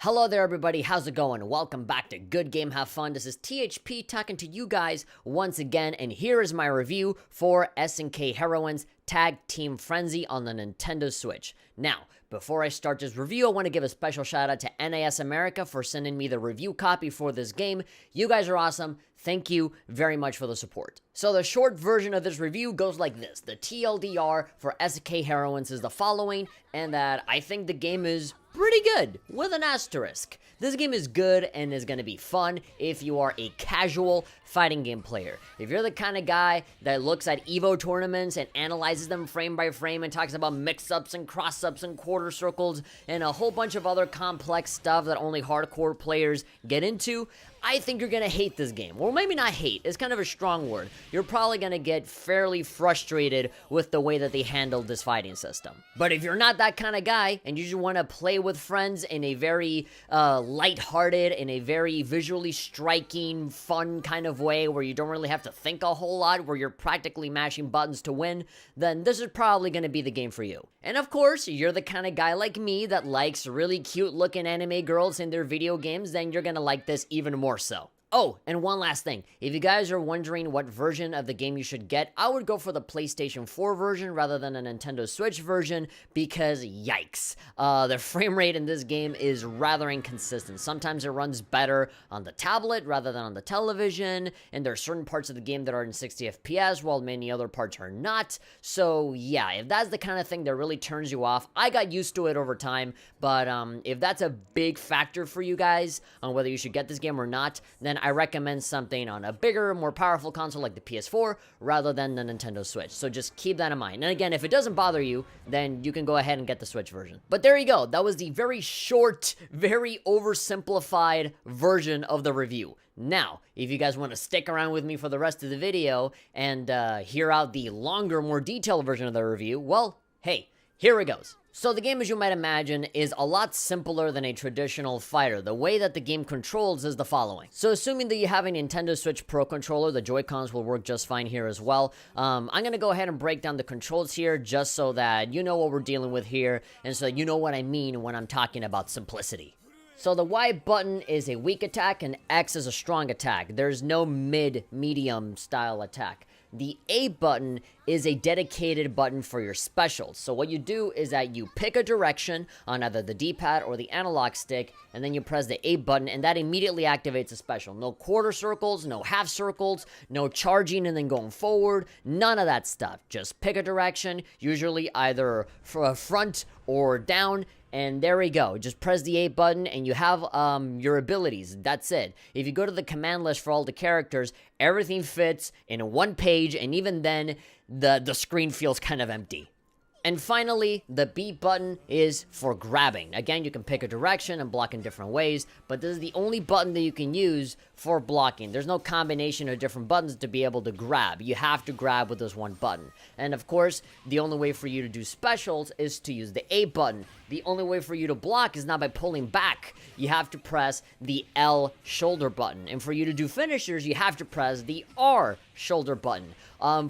Hello there everybody, how's it going? Welcome back to Good Game Have Fun. This is THP talking to you guys once again, and here is my review for SNK Heroines Tag Team Frenzy on the Nintendo Switch. Now, before I start this review, I want to give a special shout out to NAS America for sending me the review copy for this game. You guys are awesome. Thank you very much for the support. So the short version of this review goes like this. The TLDR for SNK Heroines is the following, and that I think the game is pretty good, with an asterisk. This game is good and is going to be fun if you are a casual fighting game player. If you're the kind of guy that looks at EVO tournaments and analyzes them frame by frame and talks about mix-ups and cross-ups and quarter circles and a whole bunch of other complex stuff that only hardcore players get into, I think you're going to hate this game. Well, maybe not hate, it's kind of a strong word. You're probably going to get fairly frustrated with the way that they handled this fighting system. But if you're not that kind of guy and you just want to play with friends in a very lighthearted, in a very visually striking, fun kind of way where you don't really have to think a whole lot, where you're practically mashing buttons to win, then this is probably going to be the game for you. And of course, you're the kind of guy like me that likes really cute looking anime girls in their video games, then you're going to like this even more so. Oh, and one last thing. If you guys are wondering what version of the game you should get, I would go for the PlayStation 4 version rather than a Nintendo Switch version because, yikes. The frame rate in this game is rather inconsistent. Sometimes it runs better on the tablet rather than on the television, and there are certain parts of the game that are in 60 FPS while many other parts are not. So, yeah, if that's the kind of thing that really turns you off, I got used to it over time, but if that's a big factor for you guys on whether you should get this game or not, then I recommend something on a bigger, more powerful console like the PS4 rather than the Nintendo Switch. So just keep that in mind. And again, if it doesn't bother you, then you can go ahead and get the Switch version. But there you go. That was the very short, very oversimplified version of the review. Now, if you guys want to stick around with me for the rest of the video and hear out the longer, more detailed version of the review, well, hey, here it goes. So the game, as you might imagine, is a lot simpler than a traditional fighter. The way that the game controls is the following. So assuming that you have a Nintendo Switch Pro controller, the Joy-Cons will work just fine here as well. I'm going to go ahead and break down the controls here just so that you know what we're dealing with here and so that you know what I mean when I'm talking about simplicity. So the Y button is a weak attack and X is a strong attack. There's no mid-medium style attack. The A button is a dedicated button for your specials. So what you do is that you pick a direction on either the D-pad or the analog stick, and then you press the A button, and that immediately activates a special. No quarter circles, no half circles, no charging and then going forward, none of that stuff. Just pick a direction, usually either front or down, and there we go. Just press the A button and you have your abilities. That's it. If you go to the command list for all the characters, everything fits in one page, and even then, the screen feels kind of empty. And finally, the B button is for grabbing. Again, you can pick a direction and block in different ways, but this is the only button that you can use for blocking. There's no combination of different buttons to be able to grab. You have to grab with this one button. And of course, the only way for you to do specials is to use the A button. The only way for you to block is not by pulling back. You have to press the L shoulder button. And for you to do finishers, you have to press the R shoulder button.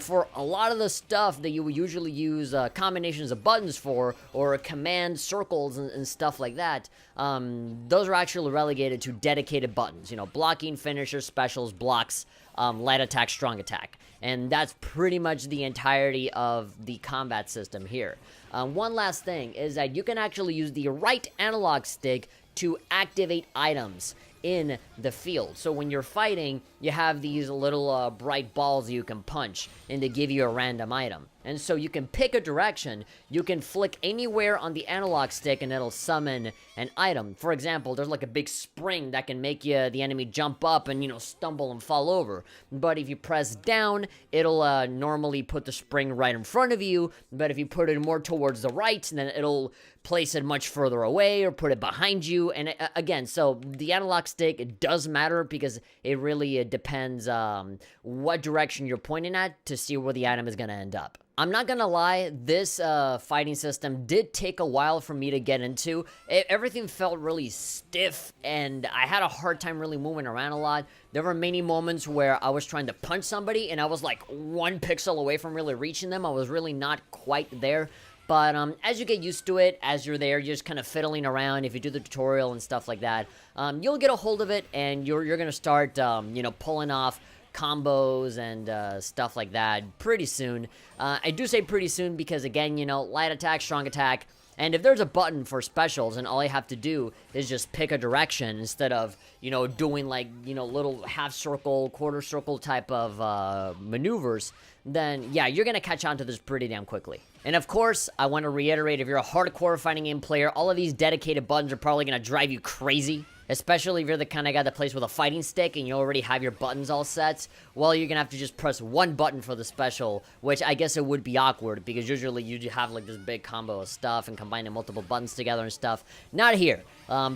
For a lot of the stuff that you would usually use combinations of buttons for, or command circles and stuff like that, those are actually relegated to dedicated buttons. You know, blocking, finishers, specials, blocks, light attack, strong attack. And that's pretty much the entirety of the combat system here. One last thing is that you can actually use the right analog stick to activate items in the field. So when you're fighting, you have these little bright balls you can punch and they give you a random item. And so you can pick a direction, you can flick anywhere on the analog stick and it'll summon an item. For example, there's like a big spring that can make the enemy jump up and, you know, stumble and fall over. But if you press down, it'll normally put the spring right in front of you. But if you put it more towards the right, then it'll place it much further away or put it behind you. And again, so the analog stick, it does matter because it really depends what direction you're pointing at to see where the item is going to end up. I'm not gonna lie, this fighting system did take a while for me to get into. Everything felt really stiff, and I had a hard time really moving around a lot. There were many moments where I was trying to punch somebody, and I was like 1 pixel away from really reaching them. I was really not quite there. But as you get used to it, as you're there, you're just kind of fiddling around. If you do the tutorial and stuff like that, you'll get a hold of it, and you're gonna start, pulling off combos and stuff like that pretty soon. I do say pretty soon because, again, light attack, strong attack. And if there's a button for specials and all you have to do is just pick a direction instead of, doing like, little half circle, quarter circle type of maneuvers, then yeah, you're gonna catch on to this pretty damn quickly. And of course, I want to reiterate, if you're a hardcore fighting game player, all of these dedicated buttons are probably gonna drive you crazy. Especially if you're the kind of guy that plays with a fighting stick and you already have your buttons all set. Well, you're gonna have to just press one button for the special, which I guess it would be awkward because usually you have like this big combo of stuff and combining multiple buttons together and stuff. Not here.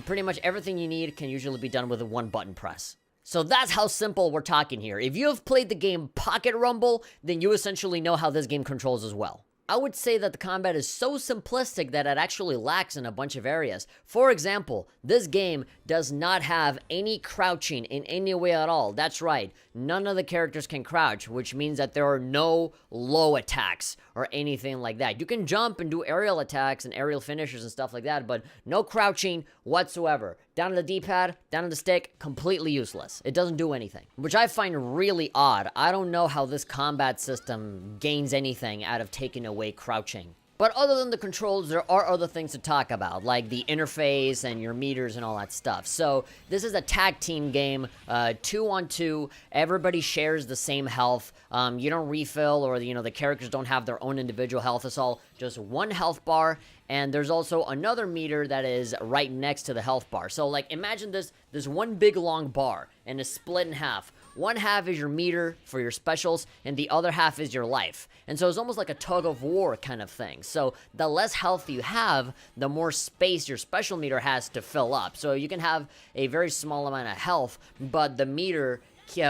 Pretty much everything you need can usually be done with a one button press. So that's how simple we're talking here. If you have played the game Pocket Rumble, then you essentially know how this game controls as well. I would say that the combat is so simplistic that it actually lacks in a bunch of areas. For example, this game does not have any crouching in any way at all. That's right, none of the characters can crouch, which means that there are no low attacks or anything like that. You can jump and do aerial attacks and aerial finishers and stuff like that, but no crouching whatsoever. Down to the D-pad, down to the stick, completely useless. It doesn't do anything, which I find really odd. I don't know how this combat system gains anything out of taking away crouching. But other than the controls, there are other things to talk about, like the interface and your meters and all that stuff. So this is a tag team game, 2-on-2. Everybody shares the same health. You don't refill, or the characters don't have their own individual health. It's all just one health bar. And there's also another meter that is right next to the health bar. So like imagine this one big long bar and it's split in half. One half is your meter for your specials, and the other half is your life. And so it's almost like a tug of war kind of thing. So the less health you have, the more space your special meter has to fill up. So you can have a very small amount of health, but the meter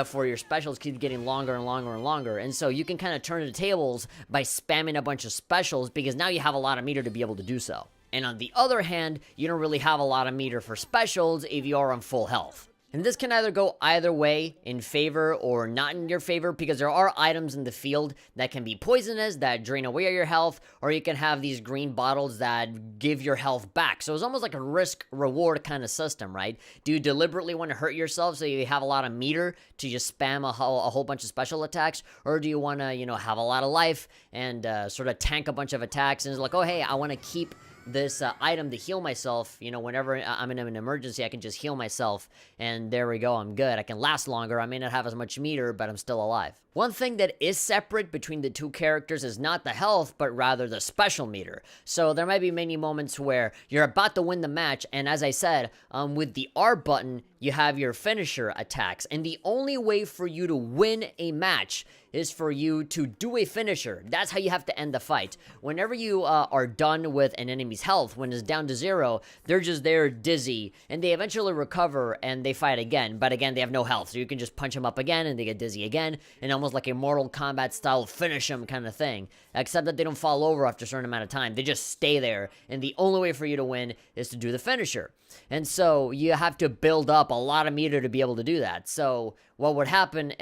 for your specials keep getting longer and longer and longer. And so you can kind of turn the tables by spamming a bunch of specials, because now you have a lot of meter to be able to do so. And on the other hand, you don't really have a lot of meter for specials if you are on full health. And this can either go either way, in favor or not in your favor, because there are items in the field that can be poisonous, that drain away your health, or you can have these green bottles that give your health back. So it's almost like a risk-reward kind of system, right? Do you deliberately want to hurt yourself so you have a lot of meter to just spam a whole bunch of special attacks? Or do you want to, have a lot of life and sort of tank a bunch of attacks, and it's like, oh, hey, I want to keep this item to heal myself, whenever I'm in an emergency, I can just heal myself, and there we go, I'm good. I can last longer. I may not have as much meter, but I'm still alive. One thing that is separate between the two characters is not the health, but rather the special meter. So there might be many moments where you're about to win the match, and as I said, with the R button, you have your finisher attacks, and the only way for you to win a match is for you to do a finisher. That's how you have to end the fight. Whenever you are done with an enemy's health, when it's down to 0, they're just there dizzy, and they eventually recover and they fight again, but again, they have no health, so you can just punch them up again and they get dizzy again, and almost like a Mortal Kombat style finish them kind of thing, except that they don't fall over after a certain amount of time. They just stay there, and the only way for you to win is to do the finisher. And so you have to build up a lot of meter to be able to do that. So what would happen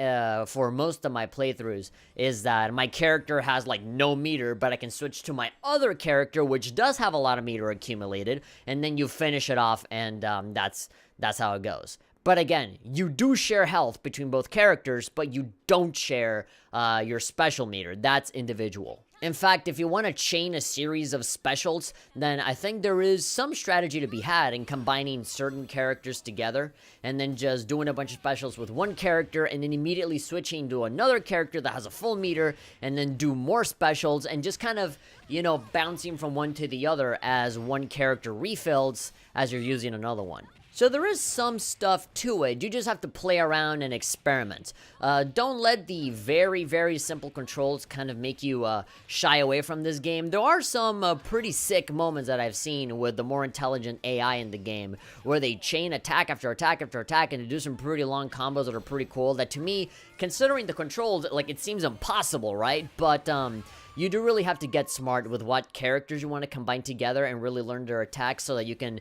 for most of my playthroughs is that my character has like no meter, but I can switch to my other character, which does have a lot of meter accumulated, and then you finish it off, and that's how it goes. But again, you do share health between both characters, but you don't share your special meter. That's individual. In fact, if you want to chain a series of specials, then I think there is some strategy to be had in combining certain characters together, and then just doing a bunch of specials with one character, and then immediately switching to another character that has a full meter, and then do more specials, and just kind of, bouncing from one to the other as one character refills as you're using another one. So there is some stuff to it. You just have to play around and experiment. Don't let the very, very simple controls kind of make you shy away from this game. There are some pretty sick moments that I've seen with the more intelligent AI in the game, where they chain attack after attack after attack, and they do some pretty long combos that are pretty cool. That to me, considering the controls, like, it seems impossible, right? But you do really have to get smart with what characters you want to combine together and really learn their attacks so that you can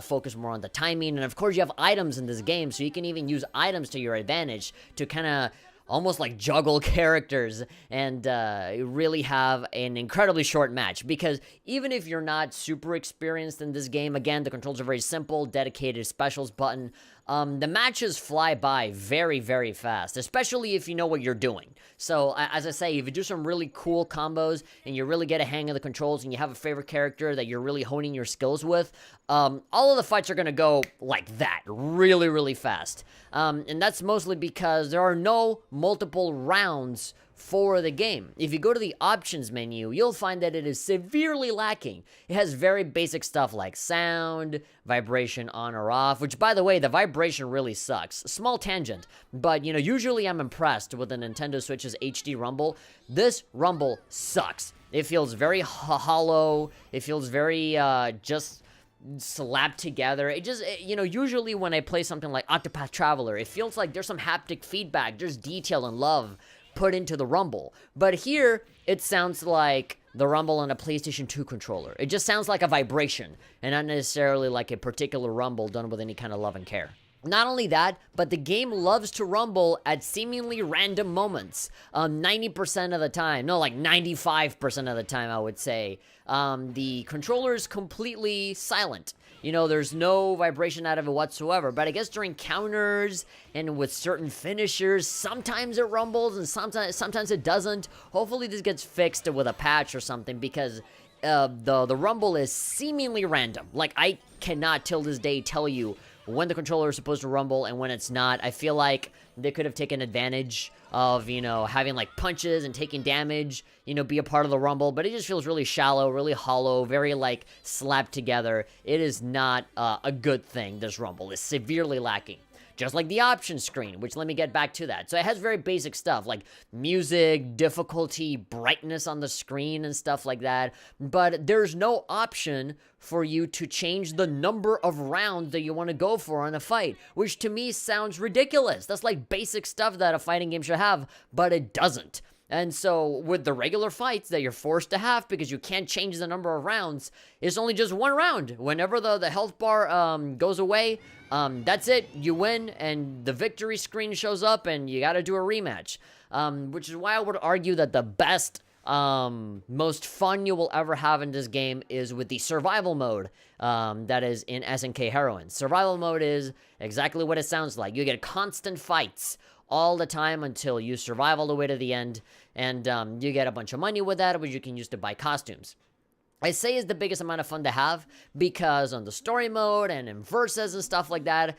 focus more on the timing. And of course, you have items in this game, so you can even use items to your advantage to kind of almost like juggle characters and really have an incredibly short match. Because even if you're not super experienced in this game, again, the controls are very simple, dedicated specials button. The matches fly by very, very fast, especially if you know what you're doing. So, as I say, if you do some really cool combos and you really get a hang of the controls and you have a favorite character that you're really honing your skills with, all of the fights are going to go like that, really, really fast. And that's mostly because there are no multiple rounds for the game. If you go to the options menu, you'll find that it is severely lacking. It has very basic stuff like sound, vibration on or off, which, by the way, the vibration really sucks. Small tangent, but, usually I'm impressed with the Nintendo Switch's HD Rumble. This Rumble sucks. It feels very hollow. It feels very, just slapped together. Usually when I play something like Octopath Traveler, it feels like there's some haptic feedback, there's detail and love put into the Rumble. But here, it sounds like the Rumble on a PlayStation 2 controller. It just sounds like a vibration, and not necessarily like a particular Rumble done with any kind of love and care. Not only that, but the game loves to rumble at seemingly random moments. 90% of the time, no, like 95% of the time, I would say. The controller is completely silent. There's no vibration out of it whatsoever. But I guess during counters and with certain finishers, sometimes it rumbles and sometimes it doesn't. Hopefully this gets fixed with a patch or something, because the rumble is seemingly random. Like, I cannot till this day tell you when the controller is supposed to rumble and when it's not. I feel like they could have taken advantage of, having like punches and taking damage, be a part of the rumble, but it just feels really shallow, really hollow, very like slapped together. It is not a good thing. This rumble is severely lacking. Just like the options screen, which let me get back to that. So it has very basic stuff like music, difficulty, brightness on the screen and stuff like that. But there's no option for you to change the number of rounds that you want to go for in a fight, which to me sounds ridiculous. That's like basic stuff that a fighting game should have, but it doesn't. And so with the regular fights that you're forced to have because you can't change the number of rounds, it's only just one round. Whenever the health bar goes away, that's it. You win, and the victory screen shows up, and you got to do a rematch. Which is why I would argue that the best, most fun you will ever have in this game is with the survival mode that is in SNK Heroines. Survival mode is exactly what it sounds like. You get constant fights all the time until you survive all the way to the end, and you get a bunch of money with that, which you can use to buy costumes. I say is the biggest amount of fun to have because on the story mode and in verses and stuff like that,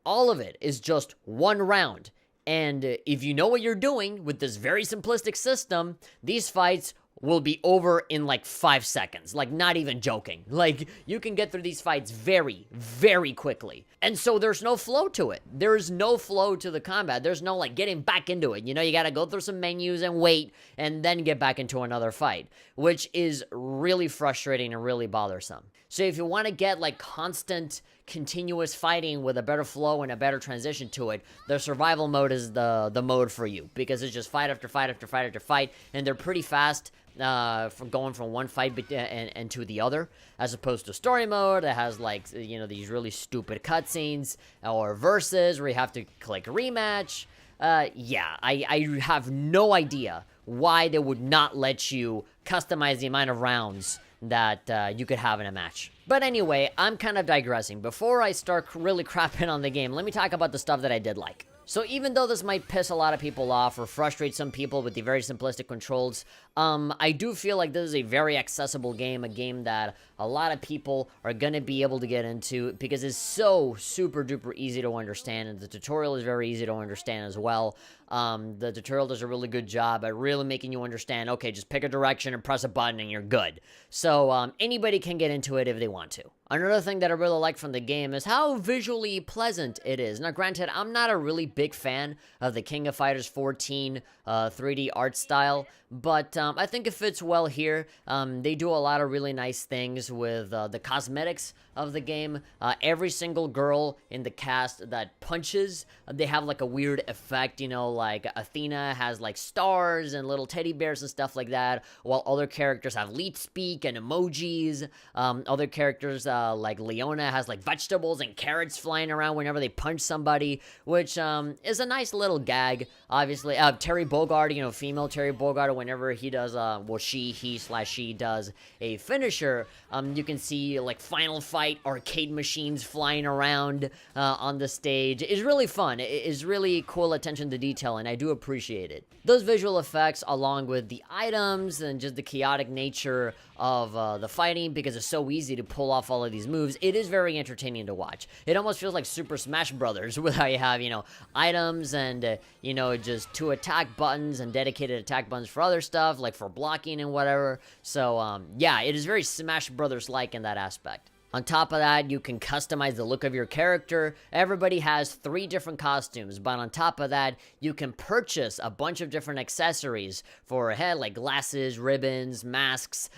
all of it is just one round. And if you know what you're doing with this very simplistic system, these fights will be over in like 5 seconds. Like, not even joking. Like, you can get through these fights very, very quickly. And so there's no flow to it. There's no flow to the combat. There's no like getting back into it. You gotta go through some menus and wait and then get back into another fight, which is really frustrating and really bothersome. So if you want to get like constant, continuous fighting with a better flow and a better transition to it, the survival mode is the mode for you, because it's just fight after fight after fight after fight, and they're pretty fast from going from one fight and to the other, as opposed to story mode that has like these really stupid cutscenes or verses where you have to click rematch. I have no idea why they would not let you customize the amount of rounds that you could have in a match. But anyway, I'm kind of digressing. Before I start really crapping on the game, let me talk about the stuff that I did like. So even though this might piss a lot of people off or frustrate some people with the very simplistic controls, I do feel like this is a very accessible game, a game that a lot of people are going to be able to get into because it's so super duper easy to understand, and the tutorial is very easy to understand as well. The tutorial does a really good job at really making you understand, okay, just pick a direction and press a button and you're good. So anybody can get into it if they want to. Another thing that I really like from the game is how visually pleasant it is. Now, granted, I'm not a really big fan of the King of Fighters 14 3D art style, but I think it fits well here. They do a lot of really nice things with the cosmetics of the game. Every single girl in the cast that punches, they have like a weird effect, you know, like Athena has like stars and little teddy bears and stuff like that, while other characters have leet speak and emojis. Other characters like Leona has like vegetables and carrots flying around whenever they punch somebody, which is a nice little gag. Obviously, Terry Bogard, you know, female Terry Bogard, whenever he does, well, he/she does a finisher, you can see like Final Fight arcade machines flying around on the stage. It's really fun. It is really cool attention to detail, and I do appreciate it. Those visual effects, along with the items and just the chaotic nature of the fighting, because it's so easy to pull off all of these moves, it is very entertaining to watch. It almost feels like Super Smash Brothers, where you have, you know, items and, you know, just 2 attack buttons and dedicated attack buttons for other stuff, like for blocking and whatever. So, yeah, it is very Smash Brothers-like in that aspect. On top of that, you can customize the look of your character. Everybody has 3 different costumes, but on top of that, you can purchase a bunch of different accessories for a head, like glasses, ribbons, masks,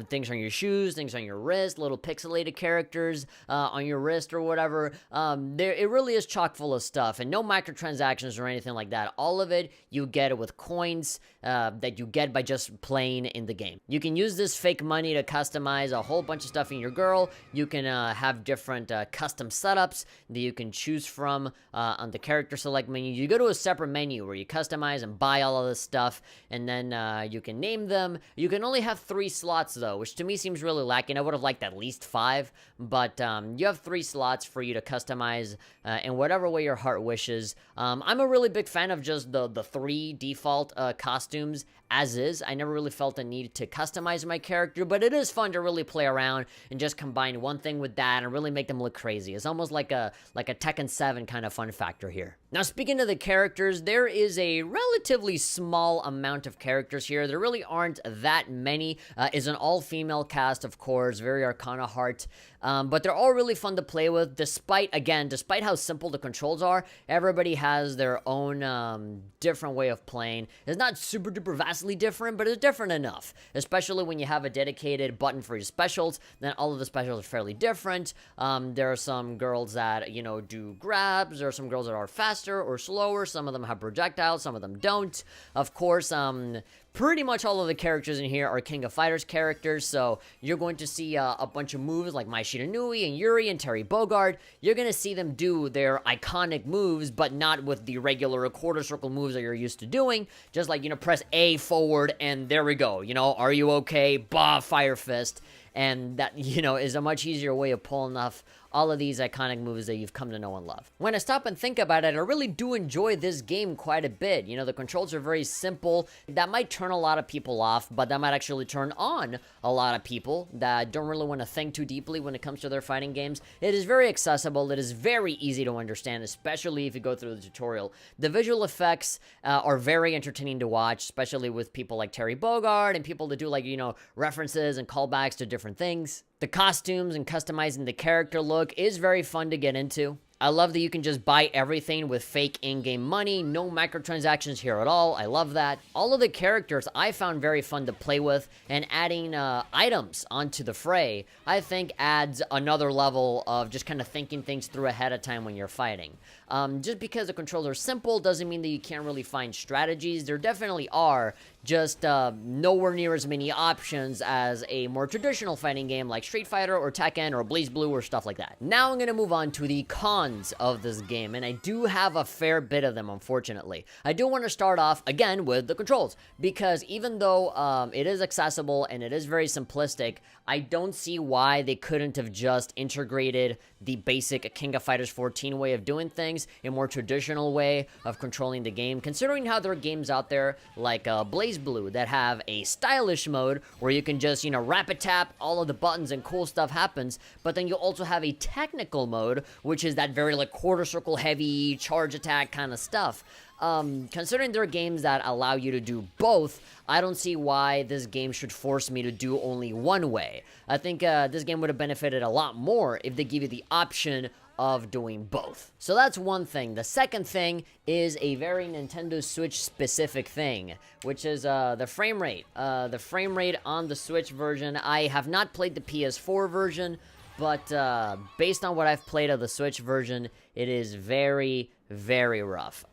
things on your shoes, things on your wrist, little pixelated characters on your wrist or whatever. It really is chock full of stuff, and no microtransactions or anything like that. All of it, you get it with coins that you get by just playing in the game. You can use this fake money to customize a whole bunch of stuff in your girl. You can have different custom setups that you can choose from on the character select menu. You go to a separate menu where you customize and buy all of this stuff, and then you can name them. You can only have 3 slots though, which to me seems really lacking. I would have liked at least 5, but you have 3 slots for you to customize in whatever way your heart wishes. I'm a really big fan of just the 3 default costumes as is. I never really felt a need to customize my character, but it is fun to really play around and just combine one thing with that and really make them look crazy. It's almost like a Tekken 7 kind of fun factor here. Now, speaking of the characters, there is a relatively small amount of characters here. There really aren't that many. It's an all-female cast, of course, very Arcana Heart, but they're all really fun to play with, despite how simple the controls are. Everybody has their own different way of playing. It's not super duper vastly different, but it's different enough, especially when you have a dedicated button for your specials. Then all of the specials are fairly different. There are some girls that, you know, do grabs. There are some girls that are faster or slower. Some of them have projectiles, some of them don't. Of course, pretty much all of the characters in here are King of Fighters characters, so you're going to see a bunch of moves like Mai Shiranui and Yuri and Terry Bogard. You're going to see them do their iconic moves, but not with the regular quarter circle moves that you're used to doing. Just like, you know, press A forward, and there we go. You know, are you okay? Bah, Fire Fist. And that, you know, is a much easier way of pulling off all of these iconic moves that you've come to know and love. When I stop and think about it, I really do enjoy this game quite a bit. You know, the controls are very simple. That might turn a lot of people off, but that might actually turn on a lot of people that don't really want to think too deeply when it comes to their fighting games. It is very accessible. It is very easy to understand, especially if you go through the tutorial. The visual effects are very entertaining to watch, especially with people like Terry Bogard and people that do, like, you know, references and callbacks to different things. The costumes and customizing the character look is very fun to get into. I love that you can just buy everything with fake in-game money, no microtransactions here at all. I love that. All of the characters I found very fun to play with, and adding items onto the fray, I think adds another level of just kind of thinking things through ahead of time when you're fighting. Just because the controls are simple doesn't mean that you can't really find strategies. There definitely are, just nowhere near as many options as a more traditional fighting game like Street Fighter or Tekken or BlazBlue or stuff like that. Now I'm going to move on to the cons of this game, and I do have a fair bit of them, unfortunately. I do want to start off, again, with the controls, because even though it is accessible and it is very simplistic, I don't see why they couldn't have just integrated the basic King of Fighters 14 way of doing things, a more traditional way of controlling the game, considering how there are games out there like BlazBlue that have a stylish mode where you can just, you know, rapid tap, all of the buttons and cool stuff happens, but then you also have a technical mode, which is that very, like, quarter circle heavy, charge attack kind of stuff. Considering there are games that allow you to do both, I don't see why this game should force me to do only one way. I think this game would have benefited a lot more if they give you the option of doing both. So that's one thing. The second thing is a very Nintendo Switch specific thing, which is the frame rate. The frame rate on the Switch version, I have not played the PS4 version, but based on what I've played of the Switch version, it is very, very rough.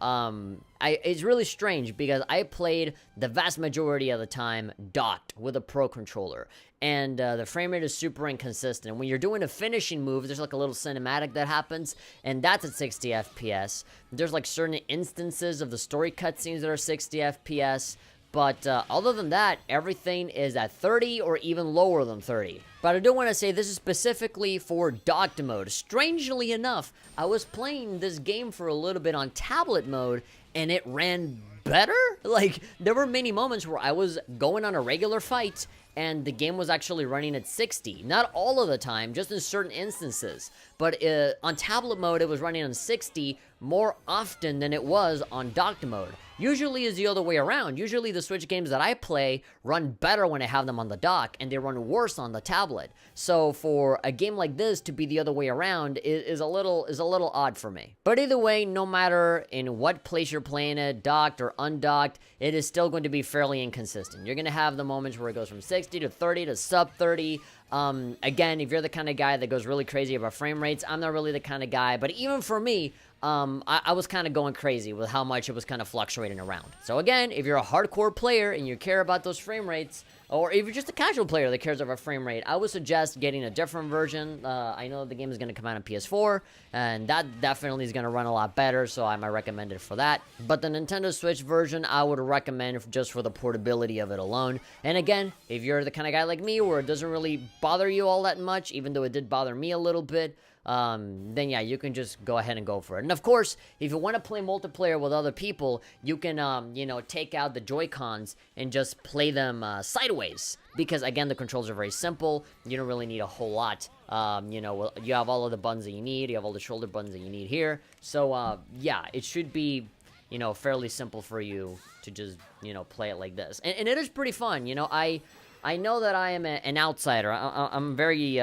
It's really strange because I played the vast majority of the time docked with a Pro Controller, and the frame rate is super inconsistent. When you're doing a finishing move, there's like a little cinematic that happens, and that's at 60 FPS. There's like certain instances of the story cutscenes that are 60 FPS. But other than that, everything is at 30 or even lower than 30. But I do want to say this is specifically for docked mode. Strangely enough, I was playing this game for a little bit on tablet mode, and it ran better? Like, there were many moments where I was going on a regular fight, and the game was actually running at 60. Not all of the time, just in certain instances. But on tablet mode, it was running on 60 more often than it was on docked mode. Usually is the other way around. Usually the Switch games that I play run better when I have them on the dock, and they run worse on the tablet. So for a game like this to be the other way around is a little odd for me. But either way, no matter in what place you're playing it, docked or undocked, it is still going to be fairly inconsistent. You're going to have the moments where it goes from 60 to 30 to sub 30. Again, if you're the kind of guy that goes really crazy about frame rates, I'm not really the kind of guy, but even for me, I was kind of going crazy with how much it was kind of fluctuating around. So again, if you're a hardcore player and you care about those frame rates, or if you're just a casual player that cares about frame rate, I would suggest getting a different version. I know the game is going to come out on PS4, and that definitely is going to run a lot better, so I might recommend it for that. But the Nintendo Switch version, I would recommend just for the portability of it alone. And again, if you're the kind of guy like me where it doesn't really bother you all that much, even though it did bother me a little bit, then yeah, you can just go ahead and go for it. And of course, if you want to play multiplayer with other people, you can, you know, take out the Joy-Cons and just play them sideways. Because again, the controls are very simple. You don't really need a whole lot. You know, you have all of the buttons that you need. You have all the shoulder buttons that you need here. So, yeah, it should be, you know, fairly simple for you to just, you know, play it like this. And it is pretty fun. You know, I know that I am an outsider. I'm very, you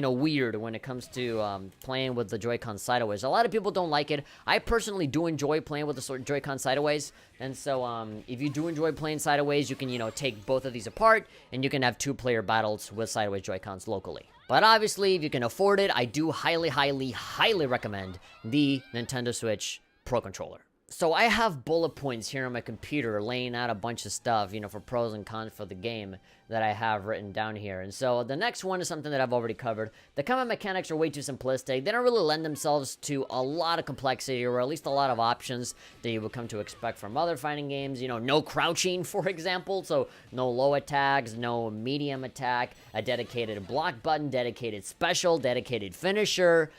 know, weird when it comes to playing with the Joy-Con sideways. A lot of people don't like it. I personally do enjoy playing with the Joy-Con sideways. And so, if you do enjoy playing sideways, you can, you know, take both of these apart, and you can have two-player battles with sideways Joy-Cons locally. But obviously, if you can afford it, I do highly, highly, highly recommend the Nintendo Switch Pro Controller. So I have bullet points here on my computer laying out a bunch of stuff, you know, for pros and cons for the game that I have written down here. And so the next one is something that I've already covered. The combat mechanics are way too simplistic. They don't really lend themselves to a lot of complexity, or at least a lot of options that you would come to expect from other fighting games. You know, no crouching, for example, so no low attacks, no medium attack, a dedicated block button, dedicated special, dedicated finisher.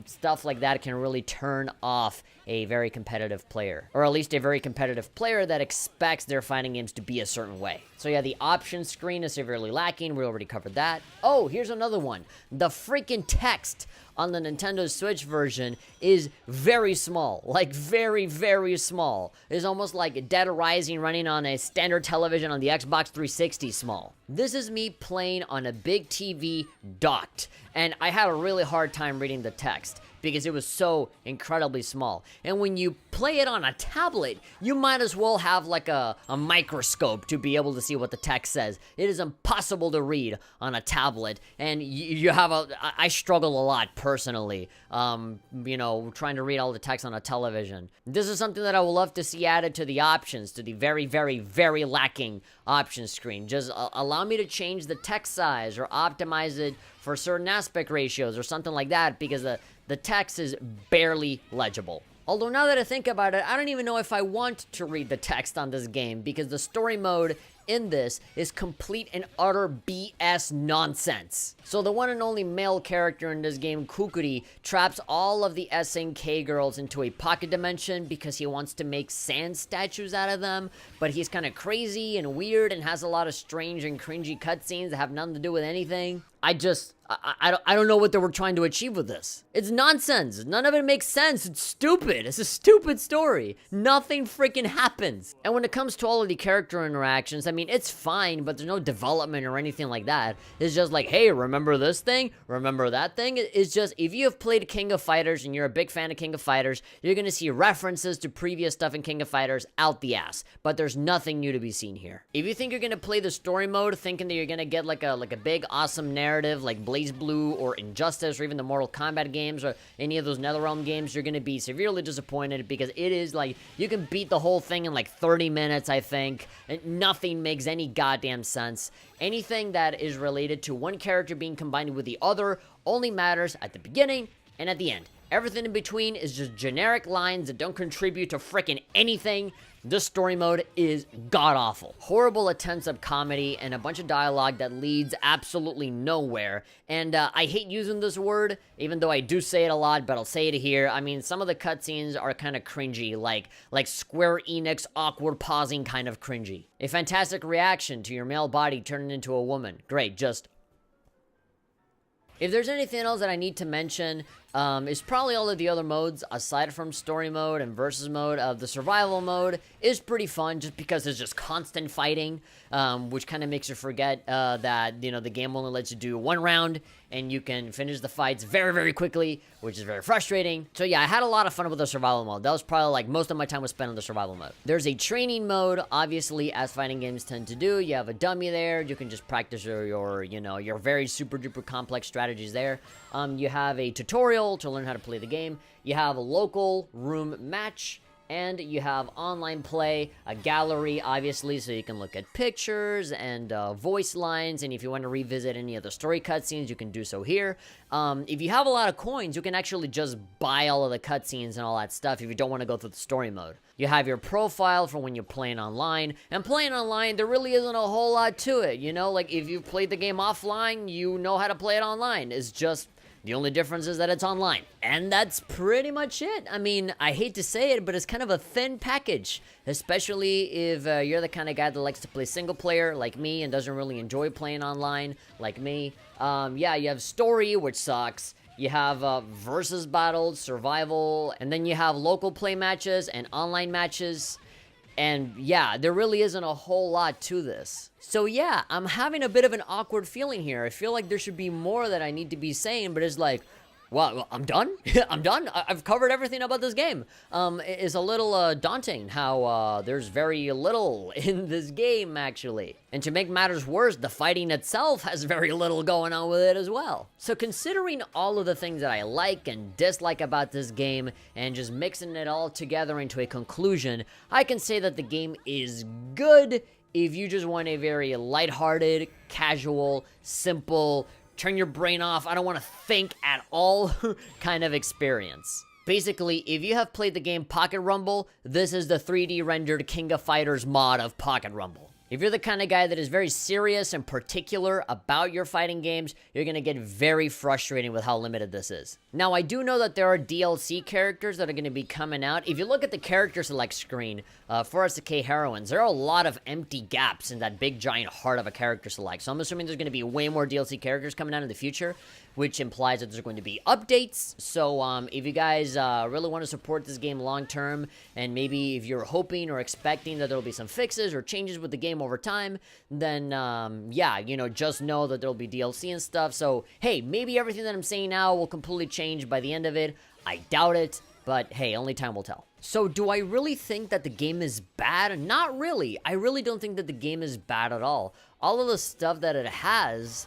Stuff like that can really turn off a very competitive player, or at least a very competitive player that expects their fighting games to be a certain way. So yeah, the options screen is severely lacking. We already covered that. Oh, here's another one. The freaking text on the Nintendo Switch version is very small, like very, very small. It's almost like Dead Rising running on a standard television on the Xbox 360 small. This is me playing on a big TV docked, and I had a really hard time reading the text because it was so incredibly small. And when you play it on a tablet, you might as well have like a microscope to be able to see what the text says. It is impossible to read on a tablet, and you have I struggle a lot personally, you know, trying to read all the text on a television. This is something that I would love to see added to the options, to the very, very, very lacking options screen. Just allow me to change the text size or optimize it for certain aspect ratios or something like that, because the text is barely legible. Although now that I think about it, I don't even know if I want to read the text on this game, because the story mode in this is complete and utter BS nonsense. So the one and only male character in this game, Kukuri, traps all of the SNK girls into a pocket dimension because he wants to make sand statues out of them, but he's kind of crazy and weird and has a lot of strange and cringy cutscenes that have nothing to do with anything. I don't know what they were trying to achieve with this. It's nonsense. None of it makes sense. It's stupid. It's a stupid story. Nothing freaking happens. And when it comes to all of the character interactions, I mean, it's fine, but there's no development or anything like that. It's just like, hey, remember this thing? Remember that thing? It's just, if you have played King of Fighters and you're a big fan of King of Fighters, you're gonna see references to previous stuff in King of Fighters out the ass. But there's nothing new to be seen here. If you think you're gonna play the story mode thinking that you're gonna get like a big awesome narrative like BlazBlue or Injustice or even the Mortal Kombat games or any of those NetherRealm games, you're going to be severely disappointed because it is like, you can beat the whole thing in like 30 minutes, I think, and nothing makes any goddamn sense. Anything that is related to one character being combined with the other only matters at the beginning and at the end. Everything in between is just generic lines that don't contribute to frickin' anything. This story mode is god-awful. Horrible attempts of comedy and a bunch of dialogue that leads absolutely nowhere. And I hate using this word, even though I do say it a lot, but I'll say it here. I mean, some of the cutscenes are kind of cringy, like Square Enix awkward pausing kind of cringy. A fantastic reaction to your male body turning into a woman. Great, just... If there's anything else that I need to mention, it's probably all of the other modes, aside from story mode and versus mode. The survival mode is pretty fun, just because there's just constant fighting, which kind of makes you forget that, you know, the game only lets you do one round, and you can finish the fights very, very quickly, which is very frustrating. So yeah, I had a lot of fun with the survival mode. That was probably like most of my time was spent on the survival mode. There's a training mode, obviously, as fighting games tend to do. You have a dummy there. You can just practice your you know, your very super duper complex strategies there. You have a tutorial to learn how to play the game. You have a local room match, and you have online play, a gallery, obviously, so you can look at pictures and voice lines, and if you want to revisit any of the story cutscenes, you can do so here. If you have a lot of coins, you can actually just buy all of the cutscenes and all that stuff if you don't want to go through the story mode. You have your profile for when you're playing online, and playing online, there really isn't a whole lot to it, you know? Like, if you've played the game offline, you know how to play it online. It's just... the only difference is that it's online. And that's pretty much it. I mean, I hate to say it, but it's kind of a thin package. Especially if you're the kind of guy that likes to play single player, like me, and doesn't really enjoy playing online, like me. Yeah, you have story, which sucks. You have versus battles, survival, and then you have local play matches and online matches. And yeah, there really isn't a whole lot to this. So yeah, I'm having a bit of an awkward feeling here. I feel like there should be more that I need to be saying, but it's like, well, I'm done? I'm done? I've covered everything about this game. It's a little daunting how there's very little in this game, actually. And to make matters worse, the fighting itself has very little going on with it as well. So considering all of the things that I like and dislike about this game, and just mixing it all together into a conclusion, I can say that the game is good if you just want a very lighthearted, casual, simple, turn your brain off, I don't want to think at all kind of experience. Basically, if you have played the game Pocket Rumble, this is the 3D rendered King of Fighters mod of Pocket Rumble. If you're the kind of guy that is very serious and particular about your fighting games, you're going to get very frustrated with how limited this is. Now, I do know that there are DLC characters that are going to be coming out. If you look at the character select screen for SNK Heroines, there are a lot of empty gaps in that big giant heart of a character select. So I'm assuming there's going to be way more DLC characters coming out in the future, which implies that there's going to be updates. So if you guys really want to support this game long term, and maybe if you're hoping or expecting that there'll be some fixes or changes with the game over time, then yeah, you know, just know that there'll be DLC and stuff. So hey, maybe everything that I'm saying now will completely change by the end of it. I doubt it, but hey, only time will tell. So do I really think that the game is bad? Not really. I really don't think that the game is bad at all. All of the stuff that it has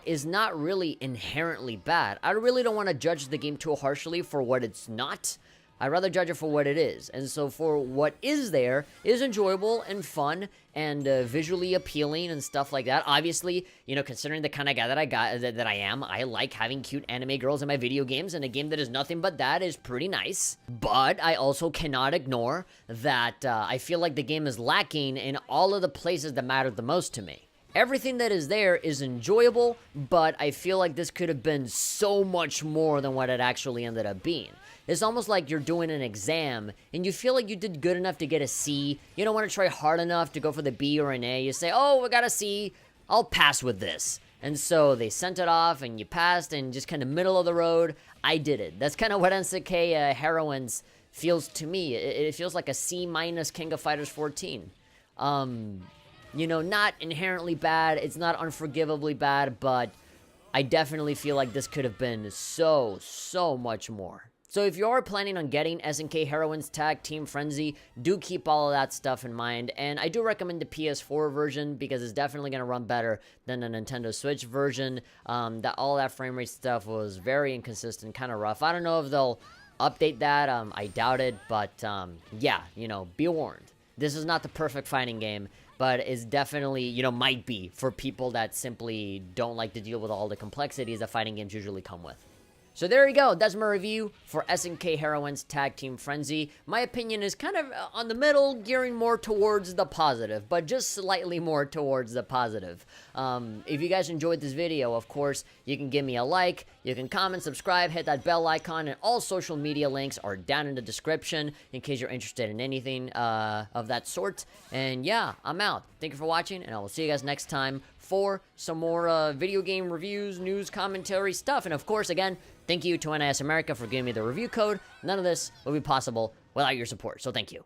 is not really inherently bad. I really don't want to judge the game too harshly for what it's not. I'd rather judge it for what it is. And so for what is there is enjoyable and fun and visually appealing and stuff like that. Obviously, you know, considering the kind of guy that I am, I like having cute anime girls in my video games, and a game that is nothing but that is pretty nice. But I also cannot ignore that I feel like the game is lacking in all of the places that matter the most to me. Everything that is there is enjoyable, but I feel like this could have been so much more than what it actually ended up being. It's almost like you're doing an exam, and you feel like you did good enough to get a C. You don't want to try hard enough to go for the B or an A. You say, oh, I got a C, I'll pass with this. And so they sent it off, and you passed, and just kind of middle of the road, I did it. That's kind of what SNK Heroines feels to me. It feels like a C- King of Fighters 14. You know, not inherently bad, it's not unforgivably bad, but I definitely feel like this could have been so much more. So if you are planning on getting SNK Heroines Tag Team Frenzy, do keep all of that stuff in mind. And I do recommend the PS4 version because it's definitely going to run better than the Nintendo Switch version. All that frame rate stuff was very inconsistent, kind of rough. I don't know if they'll update that. I doubt it. But yeah, be warned. This is not the perfect fighting game, but it's definitely, might be for people that simply don't like to deal with all the complexities that fighting games usually come with. So there you go, that's my review for SNK Heroines Tag Team Frenzy. My opinion is kind of on the middle, gearing more towards the positive, but just slightly more towards the positive. If you guys enjoyed this video, of course, you can give me a like, you can comment, subscribe, hit that bell icon, and all social media links are down in the description in case you're interested in anything of that sort. And yeah, I'm out. Thank you for watching, and I will see you guys next time for some more video game reviews, news, commentary stuff. And of course, again, thank you to NIS America for giving me the review code. None of this would be possible without your support, so thank you.